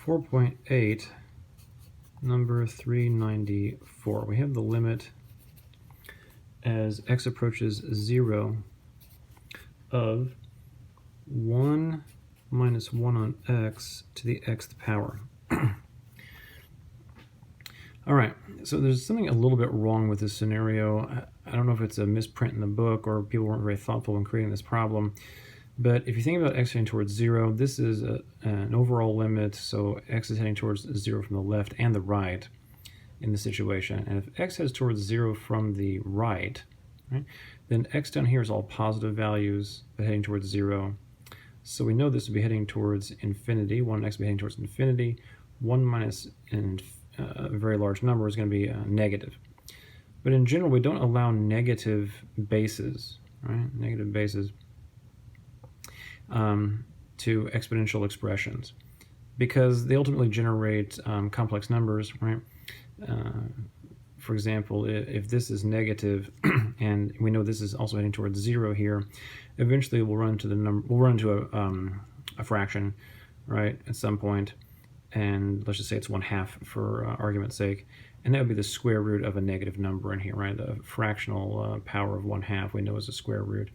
4.8, number 394. We have the limit as x approaches 0 of 1 minus 1 on x to the xth power. All right, so there's something a little bit wrong with this scenario. I don't know if it's a misprint in the book or people weren't very thoughtful when creating this problem. But if you think about x heading towards 0, this is an overall limit, so x is heading towards 0 from the left and the right in this situation. And if x heads towards 0 from the right, then x down here is all positive values but heading towards 0. So we know this would be heading towards infinity. 1 x would be heading towards infinity. 1 minus a very large number is going to be negative. But in general, we don't allow negative bases, right? Negative bases to exponential expressions because they ultimately generate complex numbers, right? For example, if this is negative and we know this is also heading towards 0 here, eventually we'll run into a fraction, right, at some point, and let's just say it's 1/2 for argument's sake, and that would be the square root of a negative number in here, right? The fractional power of 1/2 we know is a square root.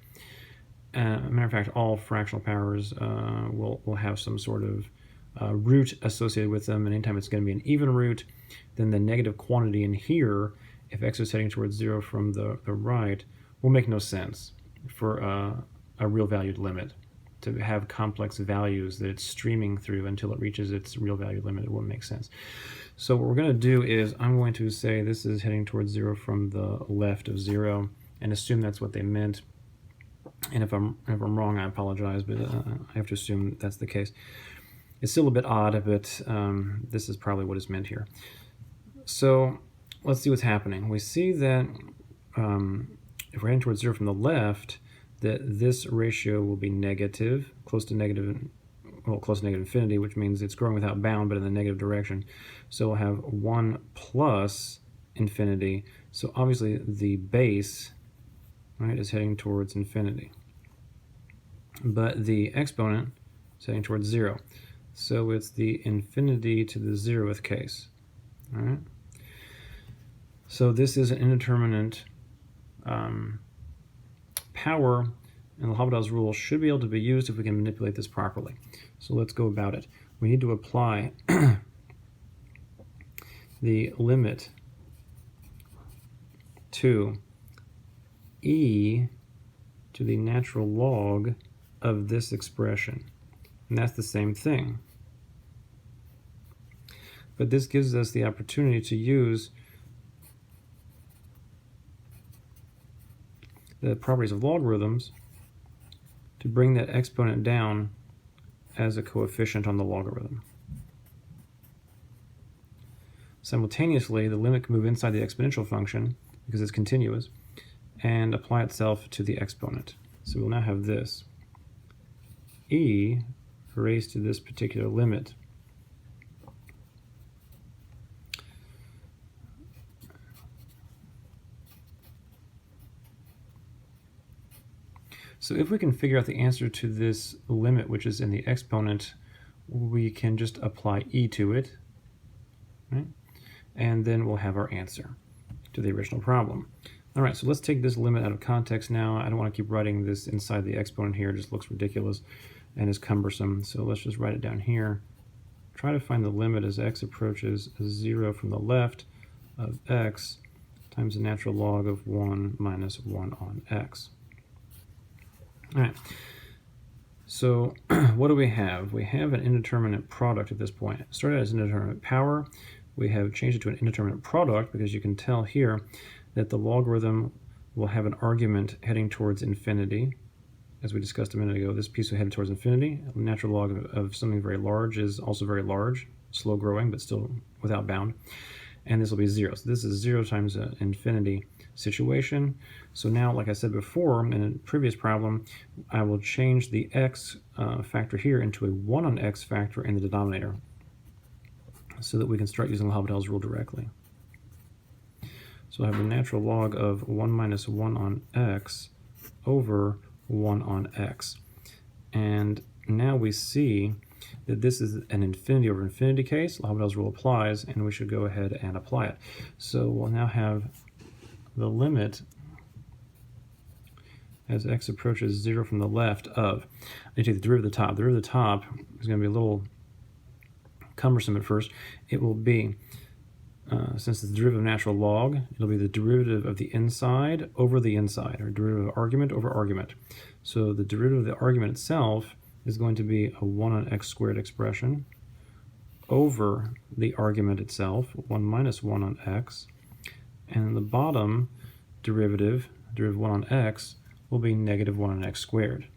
Matter of fact, all fractional powers will have some sort of root associated with them, and anytime it's going to be an even root, then the negative quantity in here, if x is heading towards 0 from the right, will make no sense for a real valued limit. To have complex values that it's streaming through until it reaches its real valued limit, it wouldn't make sense. So what we're going to do is I'm going to say this is heading towards 0 from the left of 0 and assume that's what they meant. And if I'm wrong, I apologize, but I have to assume that's the case. It's still a bit odd, but this is probably what is meant here. So let's see what's happening. We see that if we're heading towards 0 from the left, that this ratio will be negative, close to negative infinity, which means it's growing without bound, but in the negative direction. So we'll have 1 plus infinity. So obviously the base, right, is heading towards infinity. But the exponent is heading towards 0. So it's the infinity to the 0th case. All right. So this is an indeterminate power, and L'Hopital's rule should be able to be used if we can manipulate this properly. So let's go about it. We need to apply the limit to e to the natural log of this expression. And that's the same thing. But this gives us the opportunity to use the properties of logarithms to bring that exponent down as a coefficient on the logarithm. Simultaneously, the limit can move inside the exponential function because it's continuous and apply itself to the exponent. So we'll now have this e raised to this particular limit. So if we can figure out the answer to this limit, which is in the exponent, we can just apply e to it, right? And then we'll have our answer to the original problem. All right, so let's take this limit out of context now. I don't want to keep writing this inside the exponent here. It just looks ridiculous and is cumbersome. So let's just write it down here. Try to find the limit as x approaches 0 from the left of x times the natural log of 1 minus 1 on x. All right, so what do we have? We have an indeterminate product at this point. It started as an indeterminate power. We have changed it to an indeterminate product because you can tell here that the logarithm will have an argument heading towards infinity. As we discussed a minute ago, this piece will head towards infinity. The natural log of something very large is also very large, slow growing, but still without bound. And this will be 0. So this is 0 times an infinity situation. So now, like I said before in a previous problem, I will change the x factor here into a 1 on x factor in the denominator so that we can start using L'Hopital's rule directly. So I have the natural log of 1 minus 1 on x over 1 on x. And now we see that this is an infinity over infinity case. L'Hopital's rule applies, and we should go ahead and apply it. So we'll now have the limit as x approaches 0 from the left of, I take the derivative of the top. The derivative of the top is going to be a little cumbersome at first. It will be, since it's the derivative of natural log, it'll be the derivative of the inside over the inside, or derivative of argument over argument. So the derivative of the argument itself is going to be a 1 on x squared expression over the argument itself, 1 minus 1 on x, and the bottom derivative 1 on x, will be negative 1 on x squared.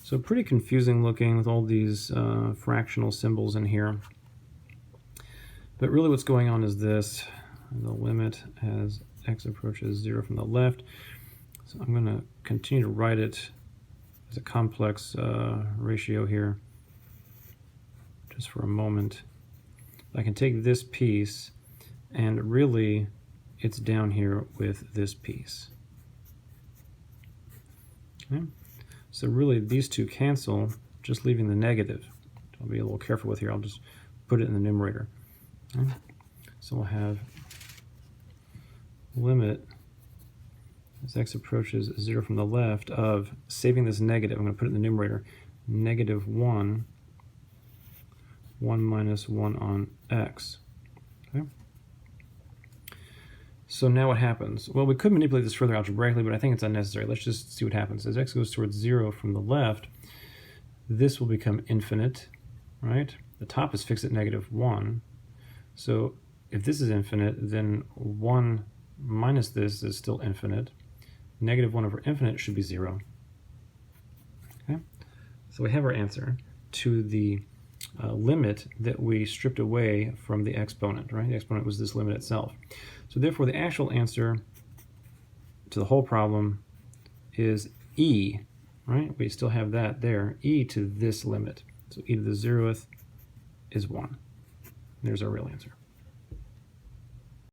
So pretty confusing looking with all these fractional symbols in here. But really what's going on is this, the limit as x approaches 0 from the left. So I'm going to continue to write it as a complex ratio here just for a moment. I can take this piece, and really it's down here with this piece. Okay. So really these two cancel, just leaving the negative. I'll be a little careful with here. I'll just put it in the numerator. Okay. So we'll have limit as x approaches 0 from the left of, saving this negative, I'm going to put it in the numerator, negative 1 minus 1 on x. Okay. So now what happens? Well, we could manipulate this further algebraically, but I think it's unnecessary. Let's just see what happens. As x goes towards 0 from the left, this will become infinite, right? The top is fixed at negative 1. So if this is infinite, then 1 minus this is still infinite. Negative 1 over infinite should be 0. Okay? So we have our answer to the limit that we stripped away from the exponent, right? The exponent was this limit itself. So therefore the actual answer to the whole problem is e, right? We still have that there, e to this limit. So e to the 0th is 1. There's our real answer.